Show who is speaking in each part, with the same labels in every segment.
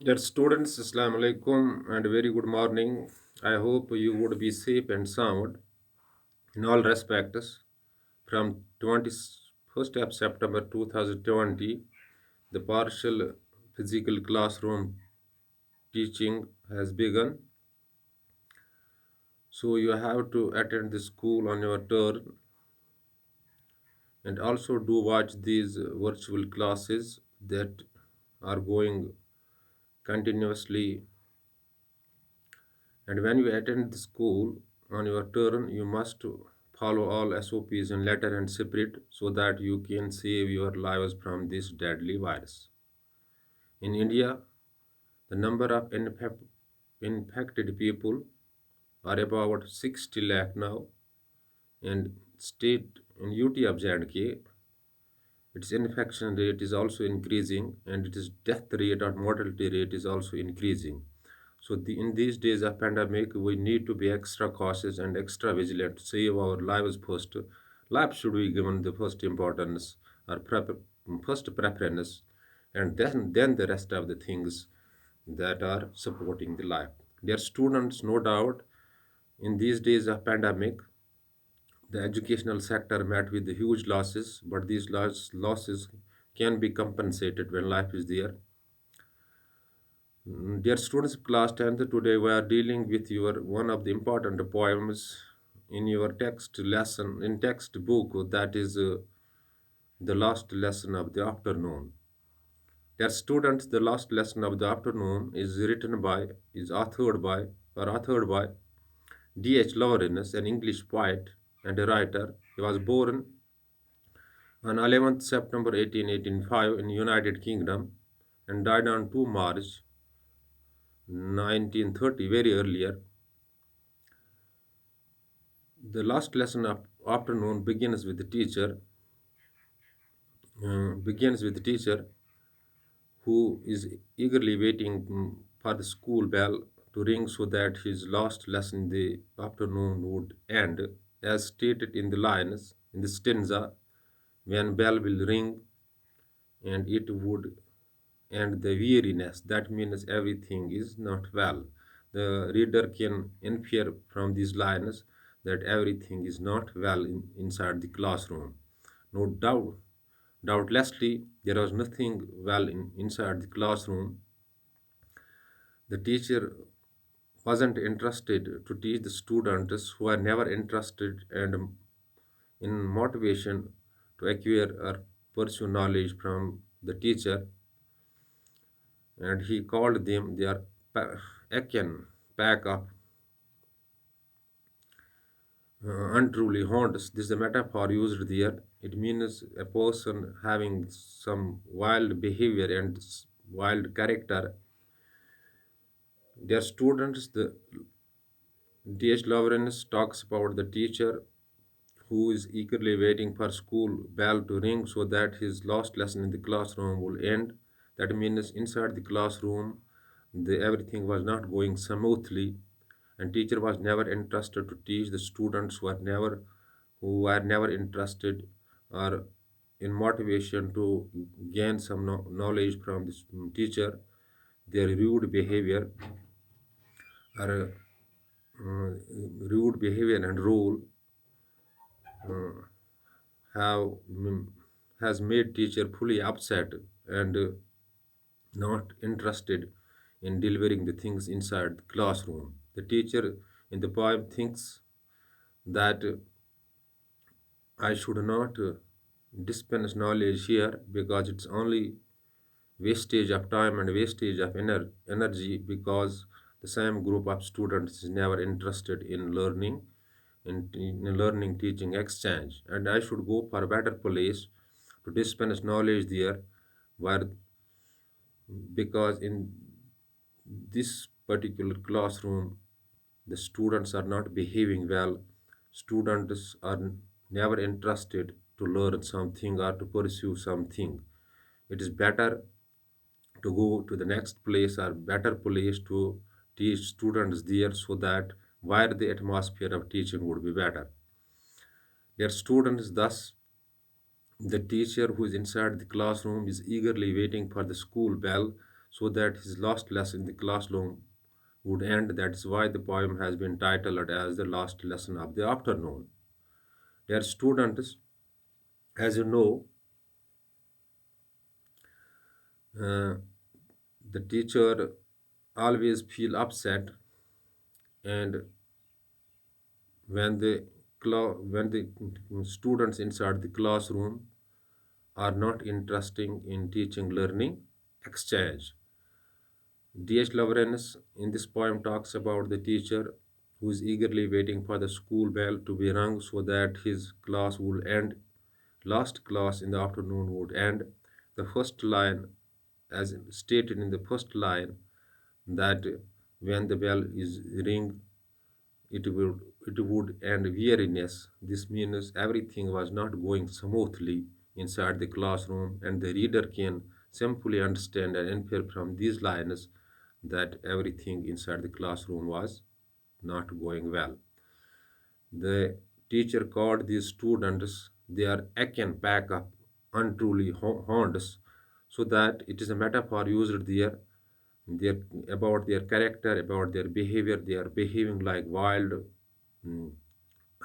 Speaker 1: Dear students, Assalamu alaikum and very good morning. I hope you would be safe and sound in all respects. From 21st of September 2020, the partial physical classroom teaching has begun. So you have to attend the school on your turn and also do watch these virtual classes that are going continuously. And when you attend the school on your turn, you must follow all SOPs in letter and spirit so that you can save your lives from this deadly virus. In India, the number of infected people are about 60 lakh now, and state in UT of J&K, its infection rate is also increasing, and its death rate or mortality rate is also increasing. So in these days of pandemic, we need to be extra cautious and extra vigilant to save our lives first. Life should be given the first importance or first preference, and then the rest of the things that are supporting the life. Dear students, no doubt, in these days of pandemic, the educational sector met with the huge losses, but these losses can be compensated when life is there. Dear students of class 10th, today we are dealing with your one of the important poems in your text lesson in textbook, that is the last lesson of the afternoon. Dear students, the last lesson of the afternoon is authored by D.H. Lawrence, an English poet and a writer. He was born on 11th September 1885 in United Kingdom and died on 2 March 1930, very earlier. The last lesson of afternoon begins with the teacher who is eagerly waiting for the school bell to ring so that his last lesson in the afternoon would end, as stated in the lines in the stanza, when bell will ring and it would end the weariness. That means everything is not well. The reader can infer from these lines that everything is not well inside the classroom. No doubt, doubtlessly, there was nothing well inside the classroom. The teacher wasn't interested to teach the students who are never interested and in motivation to acquire or pursue knowledge from the teacher, and he called them their Achen, pack of unruly haunts. This is a metaphor used there. It means a person having some wild behavior and wild character. Their students, the D.H. Lawrence talks about the teacher who is eagerly waiting for school bell to ring so that his last lesson in the classroom will end. That means inside the classroom, everything was not going smoothly, and teacher was never interested to teach the students who were never interested or in motivation to gain some knowledge from this teacher. Their or uh, rude behavior and rule uh, have has made teacher fully upset and not interested in delivering the things inside the classroom. The teacher in the poem thinks that I should not dispense knowledge here because it's only wastage of time and wastage of energy, because the same group of students is never interested in in learning teaching exchange, and I should go for a better place to dispense knowledge there, where because in this particular classroom the students are not behaving well. Students are never interested to learn something or to pursue something. It is better to go to the next place or better place to teach students there so that where the atmosphere of teaching would be better. Their students thus, the teacher who is inside the classroom is eagerly waiting for the school bell so that his last lesson in the classroom would end. That is why the poem has been titled as the last lesson of the afternoon. Dear students, as you know, uh, the teacher always feel upset, and when the when the students inside the classroom are not interested in teaching learning exchange. D.H. Lawrence in this poem talks about the teacher who is eagerly waiting for the school bell to be rung so that his class would end. Last class in the afternoon would end. The first line, as stated in the first line, that when the bell is ring, it would it would end weariness. This means everything was not going smoothly inside the classroom, and the reader can simply understand and infer from these lines that everything inside the classroom was not going well. The teacher called these students their akin pack of untruly horns, so that it is a metaphor used there their, about their character, about their behavior. They are behaving like wild mm,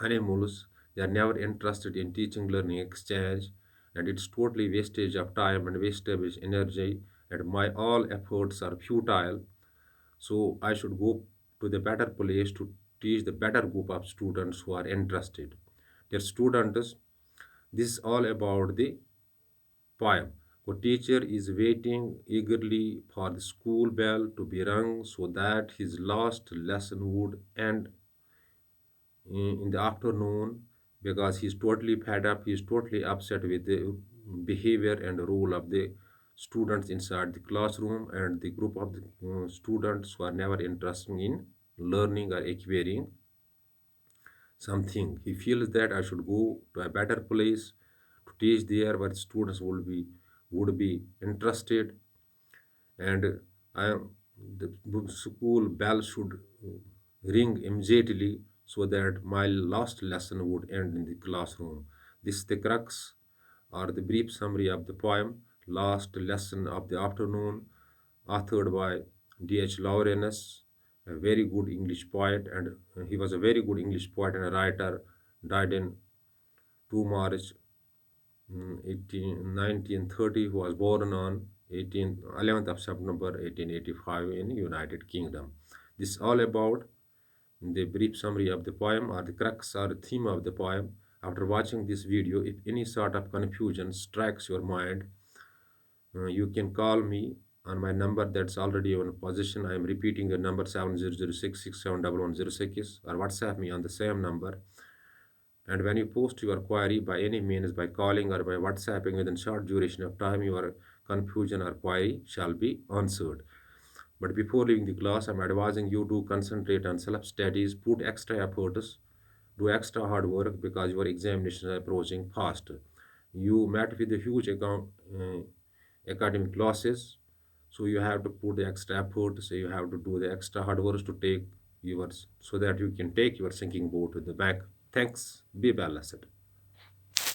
Speaker 1: animals. They are never interested in teaching, learning, exchange, and it's totally wastage of time and wastage energy. And my all efforts are futile. So I should go to the better place to teach the better group of students who are interested. Their students, this is all about the poem. The teacher is waiting eagerly for the school bell to be rung so that his last lesson would end in the afternoon, because he's totally fed up, he's totally upset with the behavior and role of the students inside the classroom and the group of the students who are never interested in learning or acquiring something. He feels that I should go to a better place to teach there where students would be interested, and I am the school bell should ring immediately so that my last lesson would end in the classroom. This is the crux or the brief summary of the poem Last Lesson of the Afternoon, authored by D.H. Lawrence, a very good English poet, and he was a very good English poet and a writer, died in 2 March 1930, who was born on 11th of September 1885 in United Kingdom. This is all about the brief summary of the poem or the crux or theme of the poem. After watching this video, if any sort of confusion strikes your mind, you can call me on my number that's already on position. I am repeating the number 7006671106, or WhatsApp me on the same number. And when you post your query by any means, by calling or by WhatsApping, within short duration of time, your confusion or query shall be answered. But before leaving the class, I'm advising you to concentrate on self-studies, put extra efforts, do extra hard work because your examination is approaching fast. You met with a huge academic losses, so you have to put the extra effort. So you have to do the extra hard work to take yours, so that you can take your sinking boat to the back. Thanks. Be balanced.